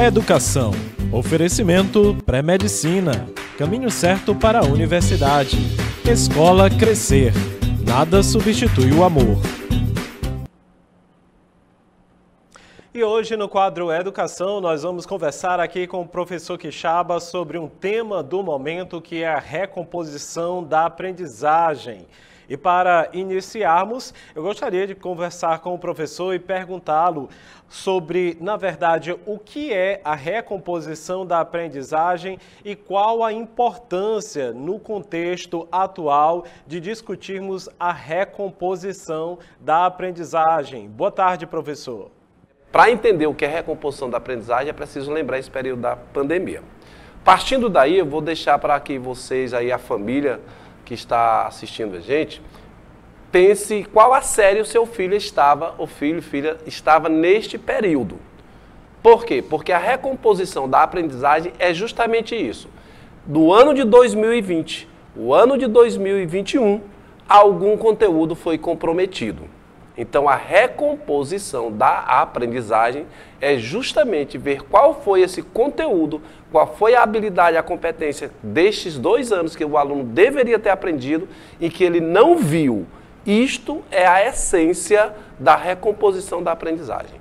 Educação. Oferecimento pré-medicina. Caminho certo para a universidade. Escola Crescer. Nada substitui o amor. E hoje no quadro Educação nós vamos conversar aqui com o professor Quixaba sobre um tema do momento que é a recomposição da aprendizagem. E para iniciarmos, eu gostaria de conversar com o professor e perguntá-lo sobre, na verdade, o que é a recomposição da aprendizagem e qual a importância no contexto atual de discutirmos a recomposição da aprendizagem. Boa tarde, professor. Para entender o que é recomposição da aprendizagem, é preciso lembrar esse período da pandemia. Partindo daí, eu vou deixar para que vocês, aí, a família que está assistindo a gente, pense qual a série o seu filho estava, o filho, filha, estava neste período. Por quê? Porque a recomposição da aprendizagem é justamente isso. Do ano de 2020, o ano de 2021, algum conteúdo foi comprometido. Então, a recomposição da aprendizagem é justamente ver qual foi esse conteúdo, qual foi a habilidade, a competência destes 2 anos que o aluno deveria ter aprendido e que ele não viu. Isto é a essência da recomposição da aprendizagem.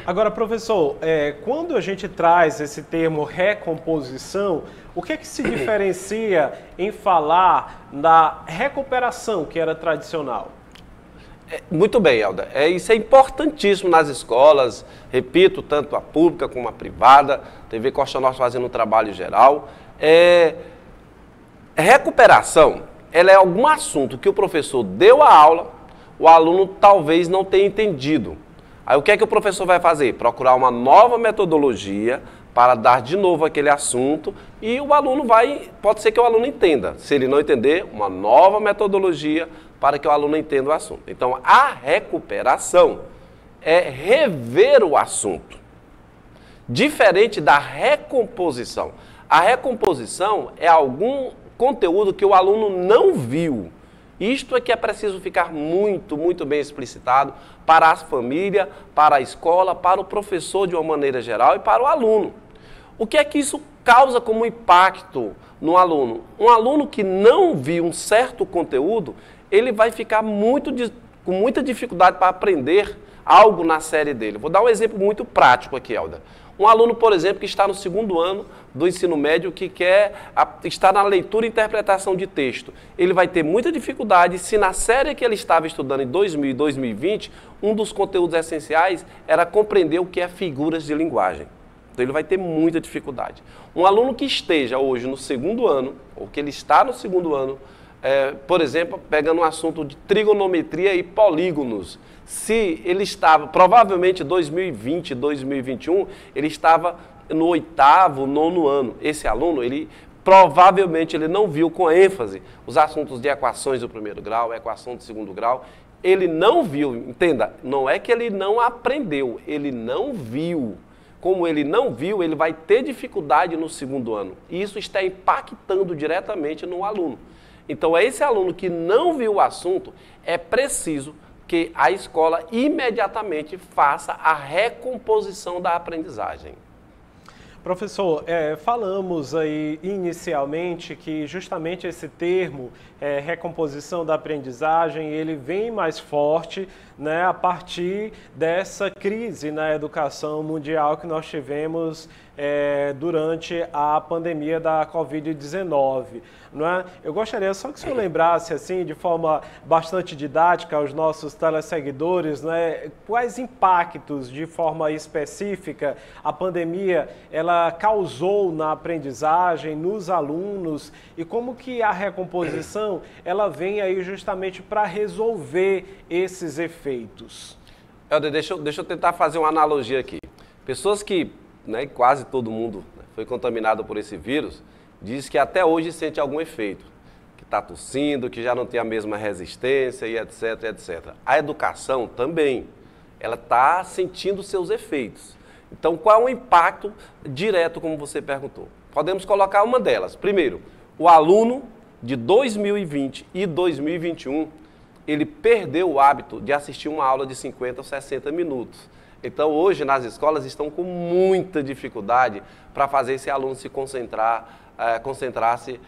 Agora, professor, quando a gente traz esse termo recomposição, o que é que se diferencia em falar da recuperação que era tradicional? Muito bem, Helder. Isso é importantíssimo nas escolas, repito, tanto a pública como a privada, TV Costa Norte fazendo um trabalho geral. Recuperação, ela é algum assunto que o professor deu a aula, o aluno talvez não tenha entendido. Aí o que é que o professor vai fazer? Procurar uma nova metodologia para dar de novo aquele assunto e o aluno pode ser que o aluno entenda. Se ele não entender, uma nova metodologia para que o aluno entenda o assunto. Então, a recuperação é rever o assunto, diferente da recomposição. A recomposição é algum conteúdo que o aluno não viu. Isto é que é preciso ficar muito, muito bem explicitado para a família, para a escola, para o professor de uma maneira geral e para o aluno. O que é que isso causa como impacto no aluno? Um aluno que não viu um certo conteúdo, ele vai ficar com muita dificuldade para aprender algo na série dele. Vou dar um exemplo muito prático aqui, Helder. Um aluno, por exemplo, que está no 2º ano do ensino médio, que está na leitura e interpretação de texto. Ele vai ter muita dificuldade se na série que ele estava estudando em 2000 e 2020, um dos conteúdos essenciais era compreender o que é figuras de linguagem. Então ele vai ter muita dificuldade. Um aluno que esteja hoje no 2º ano, ou que ele está no 2º ano, por exemplo, pegando um assunto de trigonometria e polígonos, se ele estava, provavelmente 2020, 2021, ele estava no 8º, 9º ano. Esse aluno, provavelmente ele não viu com ênfase os assuntos de equações do 1º grau, equação do 2º grau. Ele não viu, entenda, não é que ele não aprendeu, ele não viu. Como ele não viu, ele vai ter dificuldade no 2º ano. E isso está impactando diretamente no aluno. Então, esse aluno que não viu o assunto, é preciso que a escola imediatamente faça a recomposição da aprendizagem. Professor, falamos aí inicialmente que justamente esse termo, recomposição da aprendizagem, ele vem mais forte, né, a partir dessa crise na educação mundial que nós tivemos durante a pandemia da Covid-19. Não é? Eu gostaria só que o senhor lembrasse, assim, de forma bastante didática aos nossos teleseguidores, né, quais impactos de forma específica a pandemia ela causou na aprendizagem, nos alunos, e como que a recomposição ela vem aí justamente para resolver esses efeitos. Helder, deixa eu tentar fazer uma analogia aqui. Pessoas que, quase todo mundo foi contaminado por esse vírus, diz que até hoje sente algum efeito, que está tossindo, que já não tem a mesma resistência e etc, etc. A educação também, ela está sentindo seus efeitos. Então, qual é o impacto direto, como você perguntou? Podemos colocar uma delas. Primeiro, o aluno de 2020 e 2021 ele perdeu o hábito de assistir uma aula de 50 ou 60 minutos. Então, hoje, nas escolas, estão com muita dificuldade para fazer esse aluno se concentrar-se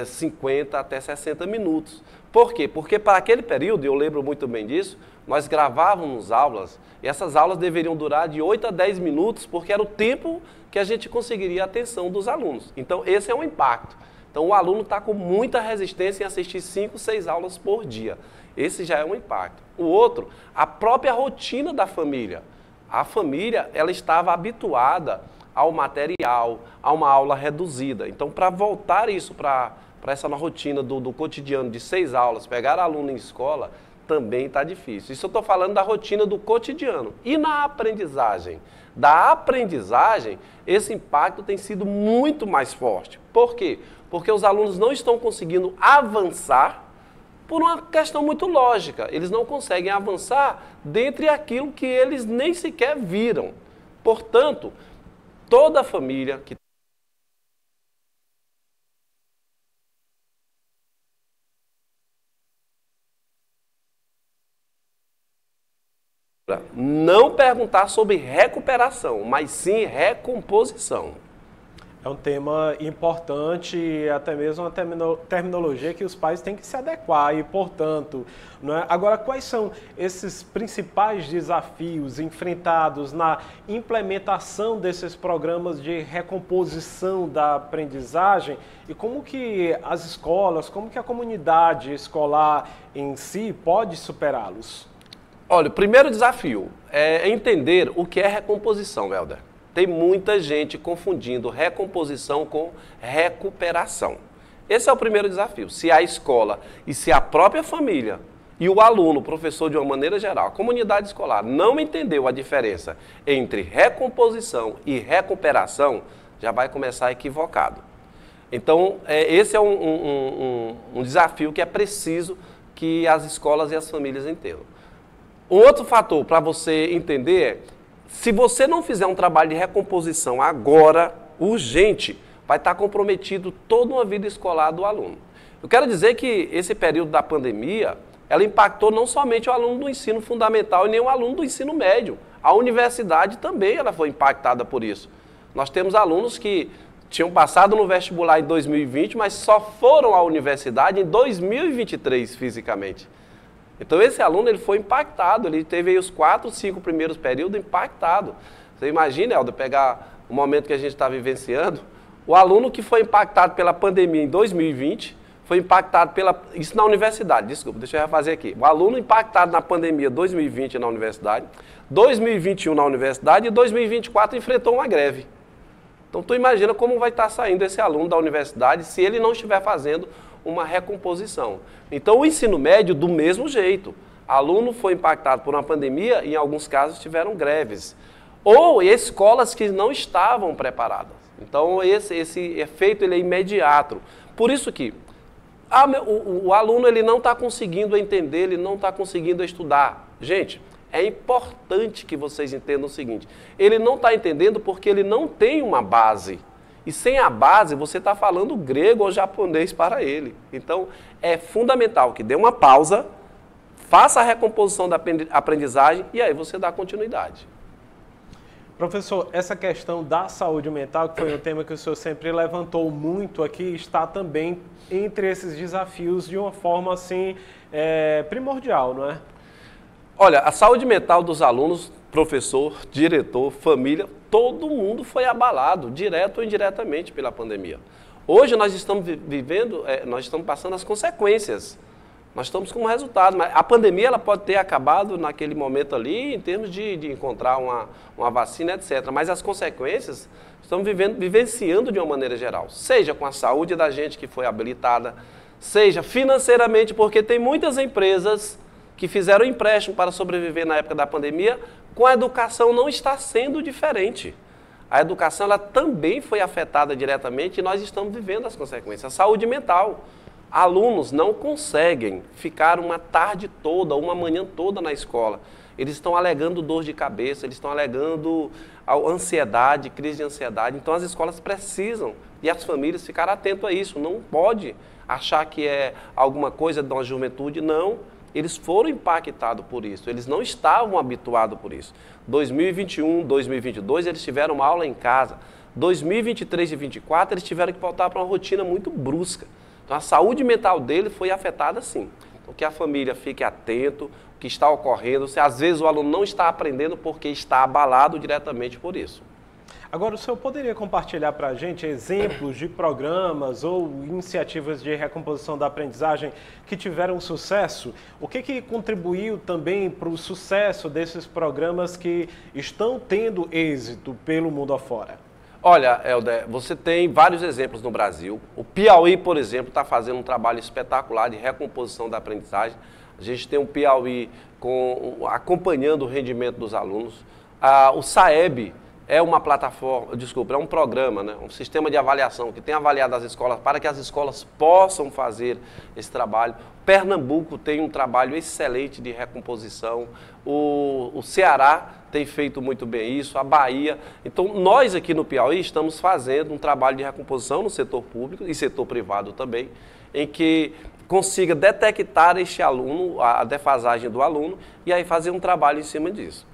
50 até 60 minutos. Por quê? Porque para aquele período, e eu lembro muito bem disso, nós gravávamos aulas, e essas aulas deveriam durar de 8 a 10 minutos, porque era o tempo que a gente conseguiria a atenção dos alunos. Então, esse é um impacto. Então, o aluno está com muita resistência em assistir 5, 6 aulas por dia. Esse já é um impacto. O outro, a própria rotina da família. A família, ela estava habituada ao material, a uma aula reduzida. Então, para voltar isso para essa rotina do cotidiano de 6 aulas, pegar aluno em escola, também está difícil. Isso eu estou falando da rotina do cotidiano. E na aprendizagem? Da aprendizagem, esse impacto tem sido muito mais forte. Por quê? Porque os alunos não estão conseguindo avançar por uma questão muito lógica. Eles não conseguem avançar dentre aquilo que eles nem sequer viram. Portanto, toda a família que não perguntar sobre recuperação, mas sim recomposição. É um tema importante e até mesmo uma terminologia que os pais têm que se adequar e, portanto, não é? Agora, quais são esses principais desafios enfrentados na implementação desses programas de recomposição da aprendizagem e como que as escolas, como que a comunidade escolar em si pode superá-los? Olha, o primeiro desafio é entender o que é recomposição, Helder. Tem muita gente confundindo recomposição com recuperação. Esse é o primeiro desafio. Se a escola e se a própria família e o aluno, o professor de uma maneira geral, a comunidade escolar não entendeu a diferença entre recomposição e recuperação, já vai começar equivocado. Então, esse é um desafio que é preciso que as escolas e as famílias entendam. Um outro fator para você entender é, se você não fizer um trabalho de recomposição agora, urgente, vai estar comprometido toda uma vida escolar do aluno. Eu quero dizer que esse período da pandemia, ela impactou não somente o aluno do ensino fundamental e nem o aluno do ensino médio. A universidade também ela foi impactada por isso. Nós temos alunos que tinham passado no vestibular em 2020, mas só foram à universidade em 2023 fisicamente. Então esse aluno ele foi impactado, ele teve aí os 4, 5 primeiros períodos impactado. Você imagina, Helder, pegar o momento que a gente está vivenciando, o aluno que foi impactado pela pandemia em 2020, foi impactado isso na universidade, desculpa, deixa eu refazer aqui. O aluno impactado na pandemia 2020 na universidade, 2021 na universidade e 2024 enfrentou uma greve. Então tu imagina como vai estar saindo esse aluno da universidade se ele não estiver fazendo uma recomposição. Então, o ensino médio, do mesmo jeito. Aluno foi impactado por uma pandemia e, em alguns casos, tiveram greves. Ou escolas que não estavam preparadas. Então, esse efeito ele é imediato. Por isso que o aluno ele não está conseguindo entender, ele não está conseguindo estudar. Gente, é importante que vocês entendam o seguinte. Ele não está entendendo porque ele não tem uma base. E sem a base, você está falando grego ou japonês para ele. Então, é fundamental que dê uma pausa, faça a recomposição da aprendizagem e aí você dá continuidade. Professor, essa questão da saúde mental, que foi um tema que o senhor sempre levantou muito aqui, está também entre esses desafios de uma forma assim primordial, não é? Olha, a saúde mental dos alunos, professor, diretor, família, todo mundo foi abalado, direto ou indiretamente, pela pandemia. Hoje nós estamos nós estamos passando as consequências. Nós estamos com um resultado, mas a pandemia ela pode ter acabado naquele momento ali, em termos de encontrar uma vacina, etc. Mas as consequências estamos vivenciando de uma maneira geral. Seja com a saúde da gente que foi habilitada, seja financeiramente, porque tem muitas empresas que fizeram empréstimo para sobreviver na época da pandemia, com a educação não está sendo diferente. A educação ela também foi afetada diretamente e nós estamos vivendo as consequências. A saúde mental. Alunos não conseguem ficar uma tarde toda, uma manhã toda na escola. Eles estão alegando dor de cabeça, eles estão alegando ansiedade, crise de ansiedade. Então as escolas precisam e as famílias ficar atentas a isso. Não pode achar que é alguma coisa de uma juventude, não. eles foram impactados por isso, eles não estavam habituados por isso. 2021, 2022, eles tiveram uma aula em casa. 2023 e 2024, eles tiveram que voltar para uma rotina muito brusca. Então, a saúde mental dele foi afetada sim. Então, que a família fique atento, o que está ocorrendo, se às vezes o aluno não está aprendendo porque está abalado diretamente por isso. Agora, o senhor poderia compartilhar para a gente exemplos de programas ou iniciativas de recomposição da aprendizagem que tiveram sucesso? O que contribuiu também para o sucesso desses programas que estão tendo êxito pelo mundo afora? Olha, Helder, você tem vários exemplos no Brasil. O Piauí, por exemplo, está fazendo um trabalho espetacular de recomposição da aprendizagem. A gente tem um Piauí acompanhando o rendimento dos alunos. O SAEB é uma plataforma, desculpa, é um programa, né? Um sistema de avaliação que tem avaliado as escolas para que as escolas possam fazer esse trabalho. Pernambuco tem um trabalho excelente de recomposição. O Ceará tem feito muito bem isso, a Bahia. Então, nós aqui no Piauí estamos fazendo um trabalho de recomposição no setor público e setor privado também, em que consiga detectar este aluno, a defasagem do aluno, e aí fazer um trabalho em cima disso.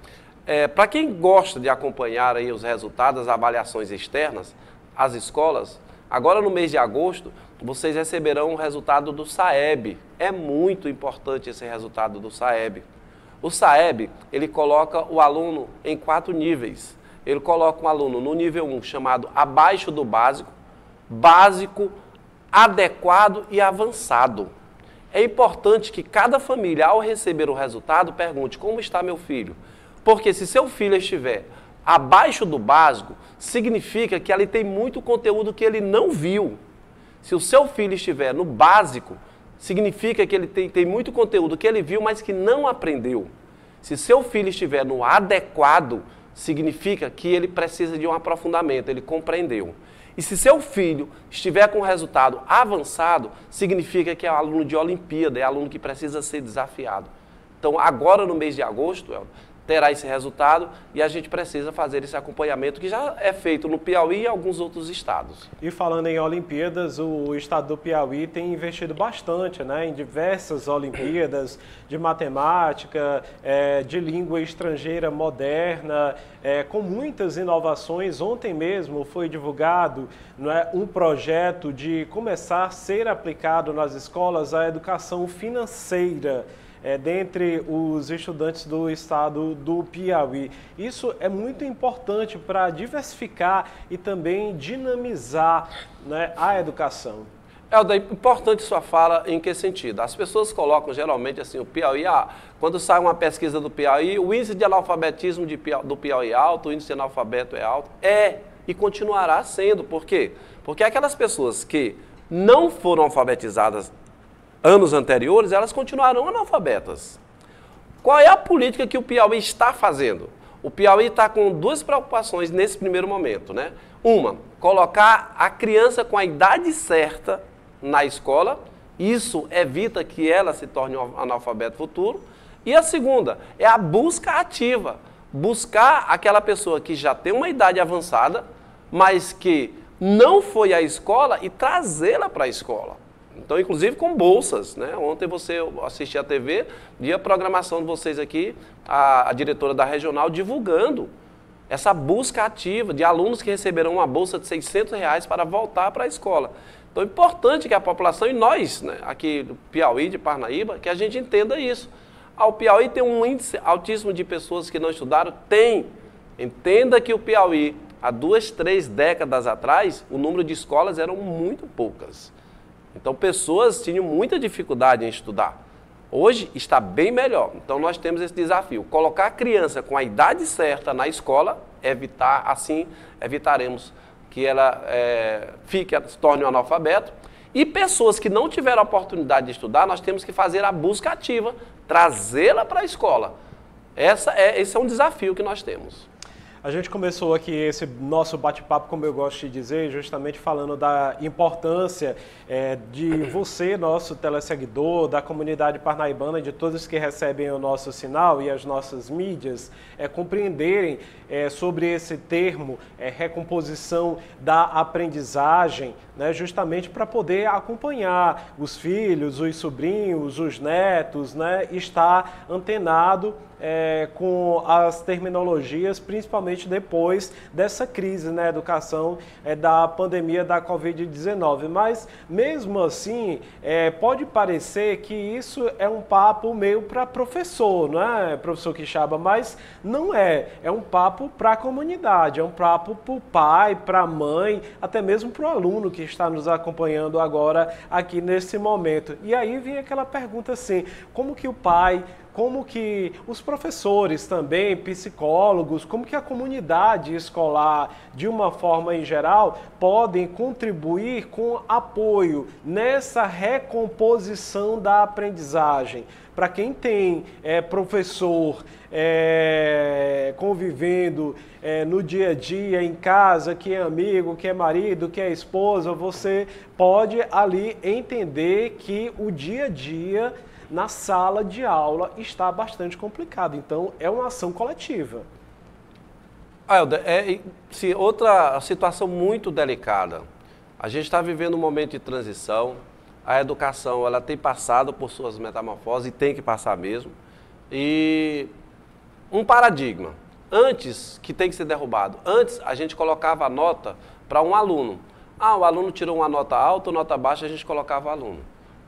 Para quem gosta de acompanhar aí os resultados das avaliações externas, as escolas, agora no mês de agosto, vocês receberão o resultado do SAEB. É muito importante esse resultado do SAEB. O SAEB, ele coloca o aluno em 4 níveis. Ele coloca um aluno no nível 1, chamado abaixo do básico, básico, adequado e avançado. É importante que cada família, ao receber o resultado, pergunte: como está meu filho? Porque se seu filho estiver abaixo do básico, significa que ali tem muito conteúdo que ele não viu. Se o seu filho estiver no básico, significa que ele tem muito conteúdo que ele viu, mas que não aprendeu. Se seu filho estiver no adequado, significa que ele precisa de um aprofundamento, ele compreendeu. E se seu filho estiver com resultado avançado, significa que é aluno de Olimpíada, é aluno que precisa ser desafiado. Então, agora no mês de agosto, terá esse resultado e a gente precisa fazer esse acompanhamento que já é feito no Piauí e em alguns outros estados. E falando em Olimpíadas, o estado do Piauí tem investido bastante, né, em diversas Olimpíadas de matemática, de língua estrangeira moderna, com muitas inovações. Ontem mesmo foi divulgado, né, um projeto de começar a ser aplicado nas escolas a educação financeira, dentre os estudantes do estado do Piauí. Isso é muito importante para diversificar e também dinamizar, né, a educação. Helder, importante sua fala em que sentido? As pessoas colocam geralmente assim, o Piauí, quando sai uma pesquisa do Piauí, o índice de analfabetismo do Piauí é alto, o índice de analfabeto é alto. E continuará sendo. Por quê? Porque aquelas pessoas que não foram alfabetizadas anos anteriores, elas continuarão analfabetas. Qual é a política que o Piauí está fazendo? O Piauí está com 2 preocupações nesse primeiro momento, né? Uma, colocar a criança com a idade certa na escola, isso evita que ela se torne um analfabeto futuro. E a segunda é a busca ativa, buscar aquela pessoa que já tem uma idade avançada, mas que não foi à escola e trazê-la para a escola. Então, inclusive com bolsas, né? Ontem você assistia à TV, via a programação de vocês aqui, a diretora da regional divulgando essa busca ativa de alunos que receberão uma bolsa de R$600 para voltar para a escola. Então, é importante que a população e nós, né, aqui do Piauí, de Parnaíba, que a gente entenda isso. O Piauí tem um índice altíssimo de pessoas que não estudaram? Tem. Entenda que o Piauí, há 2, 3 décadas atrás, o número de escolas eram muito poucas. Então, pessoas tinham muita dificuldade em estudar. Hoje está bem melhor. Então, nós temos esse desafio. Colocar a criança com a idade certa na escola, assim evitaremos que ela se torne um analfabeto. E pessoas que não tiveram a oportunidade de estudar, nós temos que fazer a busca ativa, trazê-la para a escola. Esse é um desafio que nós temos. A gente começou aqui esse nosso bate-papo, como eu gosto de dizer, justamente falando da importância de você, nosso teleseguidor, da comunidade parnaibana, de todos que recebem o nosso sinal e as nossas mídias, compreenderem sobre esse termo, recomposição da aprendizagem, né, justamente para poder acompanhar os filhos, os sobrinhos, os netos, né, estar antenado com as terminologias, principalmente depois dessa crise na educação da pandemia da Covid-19. Mas, mesmo assim, pode parecer que isso é um papo meio para professor, não é, professor Quixaba? Mas não é. É um papo para a comunidade, é um papo para o pai, para a mãe, até mesmo para o aluno que está nos acompanhando agora aqui nesse momento. E aí vem aquela pergunta assim, como que o pai, como que os professores também, psicólogos, como que a comunidade escolar, de uma forma em geral, podem contribuir com apoio nessa recomposição da aprendizagem? Para quem tem professor convivendo no dia a dia, em casa, que é amigo, que é marido, que é esposa, você pode ali entender que o dia a dia na sala de aula está bastante complicado. Então, é uma ação coletiva. Helder, outra situação muito delicada. A gente está vivendo um momento de transição. A educação ela tem passado por suas metamorfoses e tem que passar mesmo. E um paradigma, antes, que tem que ser derrubado. Antes, a gente colocava a nota para um aluno. O aluno tirou uma nota alta ou nota baixa, a gente colocava o aluno.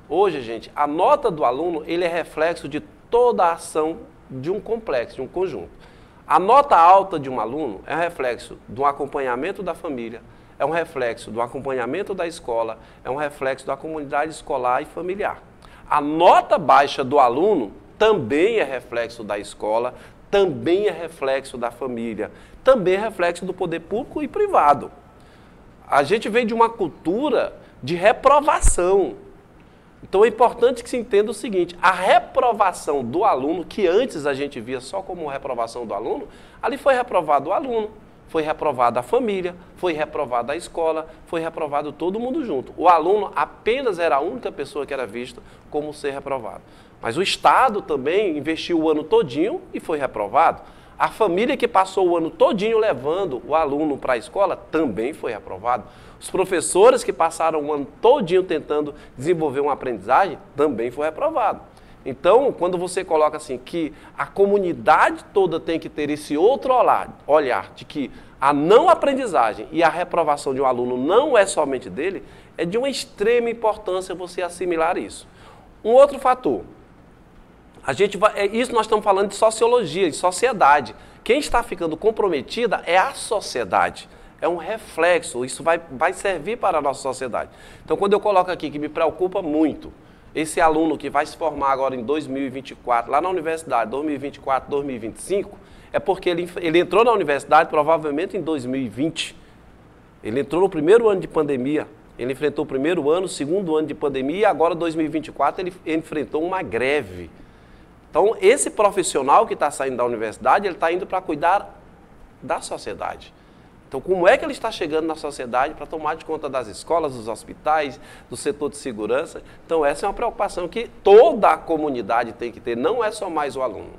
Hoje, gente, a nota do aluno, ele é reflexo de toda a ação de um complexo, de um conjunto. A nota alta de um aluno é um reflexo do acompanhamento da família, é um reflexo do acompanhamento da escola, é um reflexo da comunidade escolar e familiar. A nota baixa do aluno também é reflexo da escola, também é reflexo da família, também é reflexo do poder público e privado. A gente vem de uma cultura de reprovação. Então é importante que se entenda o seguinte, a reprovação do aluno, que antes a gente via só como reprovação do aluno, ali foi reprovado o aluno, foi reprovada a família, foi reprovada a escola, foi reprovado todo mundo junto. O aluno apenas era a única pessoa que era vista como ser reprovado. Mas o Estado também investiu o ano todinho e foi reprovado. A família que passou o ano todinho levando o aluno para a escola também foi reprovado. Os professores que passaram o ano todinho tentando desenvolver uma aprendizagem também foi reprovado. Então, quando você coloca assim que a comunidade toda tem que ter esse outro olhar de que a não aprendizagem e a reprovação de um aluno não é somente dele, é de uma extrema importância você assimilar isso. Um outro fator, isso nós estamos falando de sociologia, de sociedade. Quem está ficando comprometida é a sociedade. É um reflexo, isso vai servir para a nossa sociedade. Então, quando eu coloco aqui que me preocupa muito, esse aluno que vai se formar agora em 2024, lá na universidade, 2024, 2025, é porque ele entrou na universidade provavelmente em 2020. Ele entrou no primeiro ano de pandemia, ele enfrentou o primeiro ano, o segundo ano de pandemia e agora, 2024, ele enfrentou uma greve. Então, esse profissional que está saindo da universidade, ele está indo para cuidar da sociedade. Então, como é que ele está chegando na sociedade para tomar de conta das escolas, dos hospitais, do setor de segurança? Então, essa é uma preocupação que toda a comunidade tem que ter, não é só mais o aluno.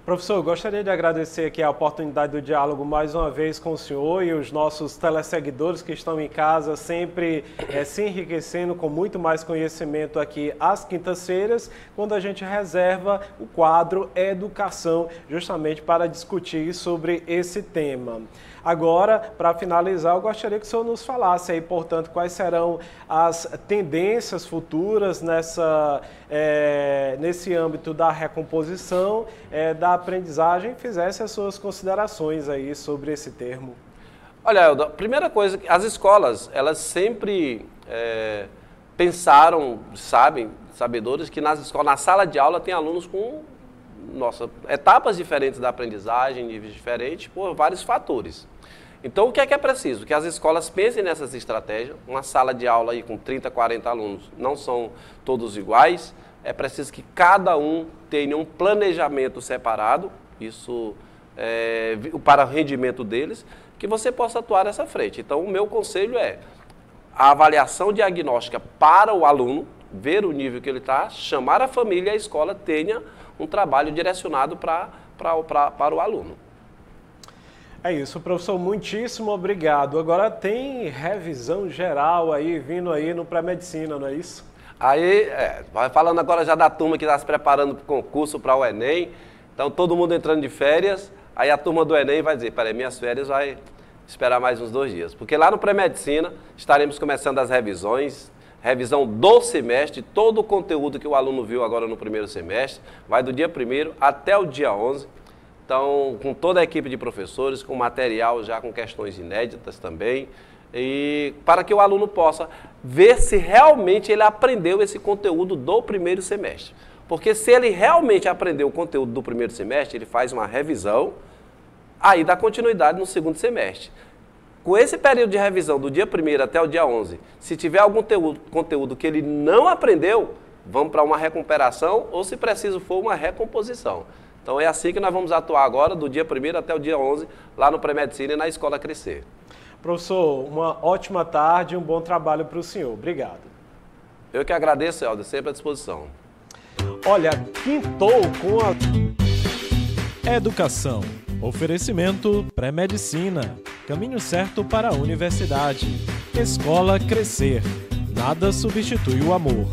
Professor, gostaria de agradecer aqui a oportunidade do diálogo mais uma vez com o senhor e os nossos teleseguidores que estão em casa, sempre se enriquecendo com muito mais conhecimento aqui às quintas-feiras, quando a gente reserva o quadro Educação, justamente para discutir sobre esse tema. Agora, para finalizar, eu gostaria que o senhor nos falasse aí, portanto, quais serão as tendências futuras nesse âmbito da recomposição, da aprendizagem, fizesse as suas considerações aí sobre esse termo. Olha, Elda, a primeira coisa, as escolas, elas sempre pensaram, sabedores, que nas escolas, na sala de aula tem alunos com etapas diferentes da aprendizagem, níveis diferentes, por vários fatores. Então, o que é preciso? Que as escolas pensem nessas estratégias. Uma sala de aula aí com 30, 40 alunos não são todos iguais. É preciso que cada um tenha um planejamento separado. Isso para o rendimento deles, que você possa atuar nessa frente. Então, o meu conselho é a avaliação diagnóstica para o aluno, ver o nível que ele está, chamar a família e a escola tenha um trabalho direcionado para o aluno. É isso, professor, muitíssimo obrigado. Agora tem revisão geral aí, vindo aí no pré-medicina, não é isso? Aí, vai falando agora já da turma que está se preparando para o concurso, para o Enem. Então, todo mundo entrando de férias, aí a turma do Enem vai dizer, peraí, minhas férias vai esperar mais uns 2 dias. Porque lá no pré-medicina estaremos começando as revisões, revisão do semestre, todo o conteúdo que o aluno viu agora no primeiro semestre, vai do dia 1º até o dia 11. Então, com toda a equipe de professores, com material já com questões inéditas também, e para que o aluno possa ver se realmente ele aprendeu esse conteúdo do primeiro semestre. Porque se ele realmente aprendeu o conteúdo do primeiro semestre, ele faz uma revisão, aí dá continuidade no segundo semestre. Com esse período de revisão, do dia 1º até o dia 11, se tiver algum conteúdo que ele não aprendeu, vamos para uma recuperação ou, se preciso for, uma recomposição. Então é assim que nós vamos atuar agora, do dia 1º até o dia 11, lá no pré-medicina e na Escola Crescer. Professor, uma ótima tarde e um bom trabalho para o senhor. Obrigado. Eu que agradeço, Helder, sempre à disposição. Olha, quintou com a Educação. Oferecimento pré-medicina. Caminho certo para a universidade. Escola Crescer. Nada substitui o amor.